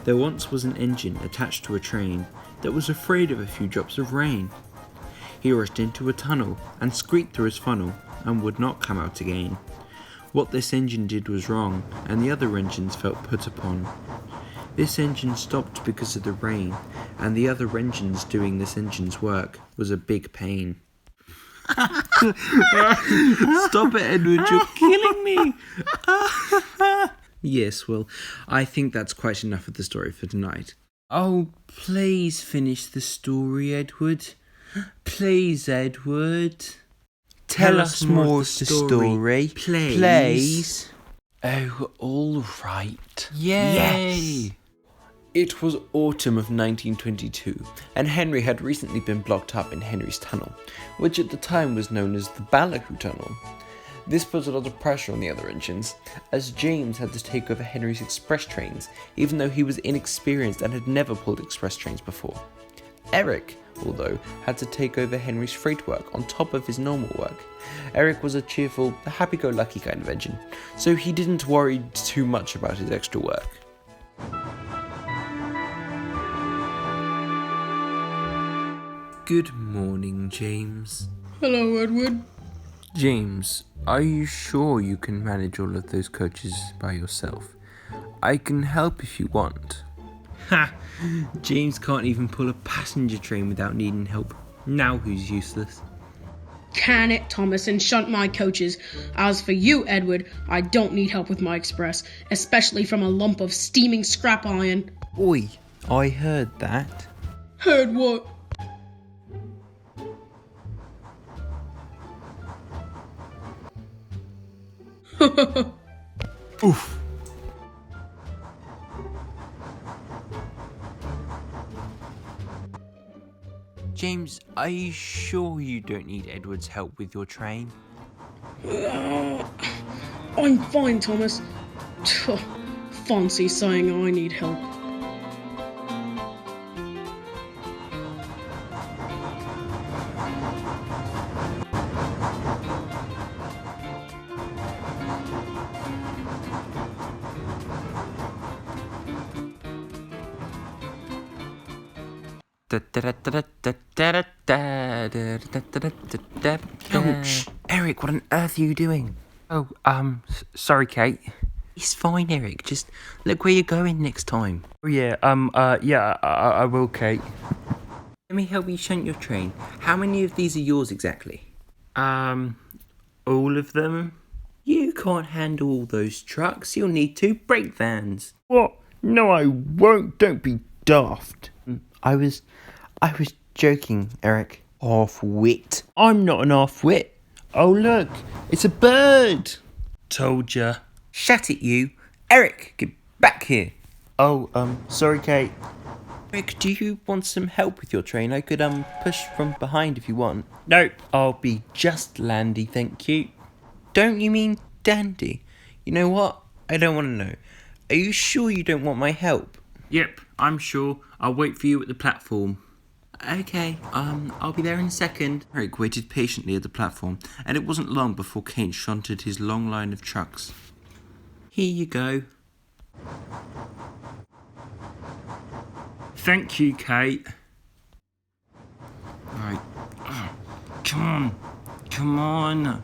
There once was an engine attached to a train that was afraid of a few drops of rain. He rushed into a tunnel and squeaked through his funnel and would not come out again. What this engine did was wrong, and the other engines felt put upon. This engine stopped because of the rain, and the other engines doing this engine's work was a big pain. Stop it, Edward, you're killing me! Yes, well, I think that's quite enough of the story for tonight. Oh, please finish the story, Edward. Please, Edward. Tell us more of the story. Please. Oh, all right. Yay! Yes. It was autumn of 1922, and Henry had recently been blocked up in Henry's Tunnel, which at the time was known as the Ballyhoo Tunnel. This put a lot of pressure on the other engines, as James had to take over Henry's express trains, even though he was inexperienced and had never pulled express trains before. Eric, although, had to take over Henry's freight work on top of his normal work. Eric was a cheerful, happy-go-lucky kind of engine, so he didn't worry too much about his extra work. Good morning, James. Hello, Edward. James, are you sure you can manage all of those coaches by yourself? I can help if you want. Ha! James can't even pull a passenger train without needing help. Now who's useless? Can it, Thomas, and shunt my coaches. As for you, Edward, I don't need help with my express, especially from a lump of steaming scrap iron. Oi, I heard that. Heard what? Oof. James, are you sure you don't need Edward's help with your train? I'm fine, Thomas. Fancy saying I need help. Ouch! Eric, what on earth are you doing? Oh, sorry, Kate. It's fine, Eric. Just look where you're going next time. Oh, yeah, I will, Kate. Let me help you shunt your train. How many of these are yours exactly? All of them? You can't handle all those trucks. You'll need 2 brake vans. What? No, I won't. Don't be daft. I was joking, Eric. Half-wit. I'm not an half-wit. Oh, look. It's a bird. Told ya. Shut it, you. Eric, get back here. Oh, sorry, Kate. Eric, do you want some help with your train? I could, push from behind if you want. No, I'll be just Landy, thank you. Don't you mean Dandy? You know what? I don't want to know. Are you sure you don't want my help? Yep, I'm sure. I'll wait for you at the platform. Okay, I'll be there in a second. Eric waited patiently at the platform, and it wasn't long before Kate shunted his long line of trucks. Here you go. Thank you, Kate. Right. Come on.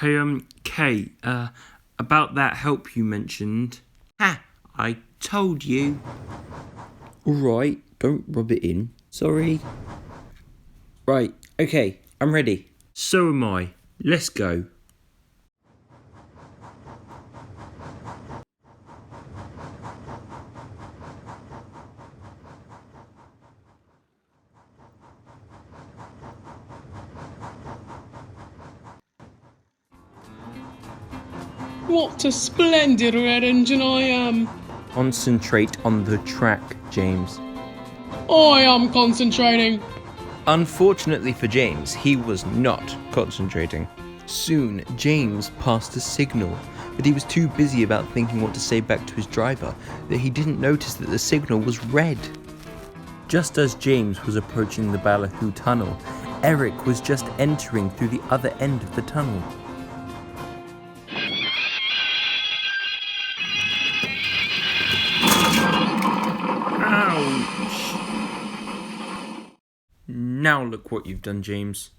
Hey, Kate, about that help you mentioned. Ha! I told you. Alright, don't rub it in. Sorry. Right, okay, I'm ready. So am I. Let's go. What a splendid red engine I am. Concentrate on the track, James. I am concentrating. Unfortunately for James, he was not concentrating. Soon, James passed a signal, but he was too busy about thinking what to say back to his driver that he didn't notice that the signal was red. Just as James was approaching the Ballyhoo Tunnel, Eric was just entering through the other end of the tunnel. Ouch! Now look what you've done, James.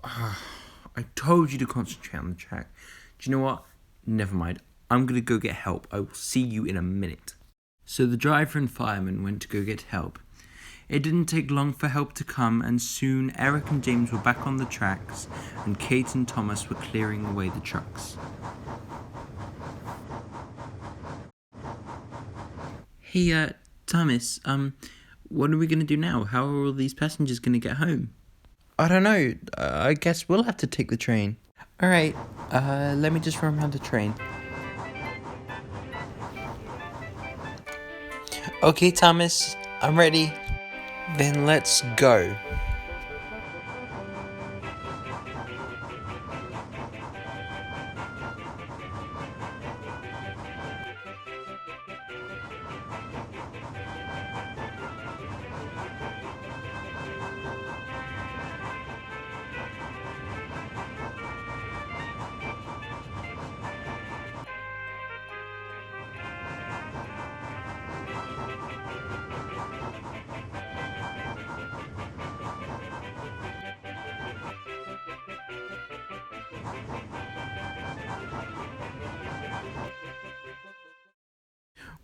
I told you to concentrate on the track. Do you know what? Never mind. I'm gonna go get help. I will see you in a minute. So the driver and fireman went to go get help. It didn't take long for help to come, and soon Eric and James were back on the tracks, and Kate and Thomas were clearing away the trucks. Hey, Thomas, what are we gonna do now? How are all these passengers gonna get home? I don't know. I guess we'll have to take the train. Alright, let me just run around the train. Okay, Thomas, I'm ready. Then let's go.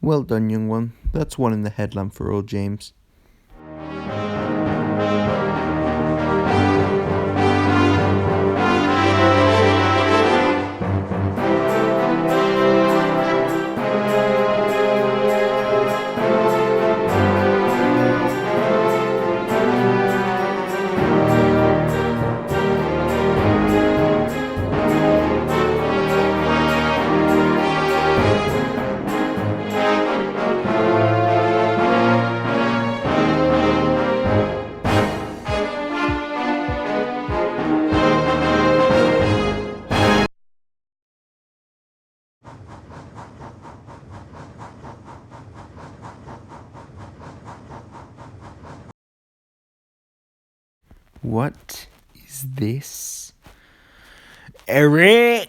Well done, young one. That's one in the headlamp for old James. What is this? Eric!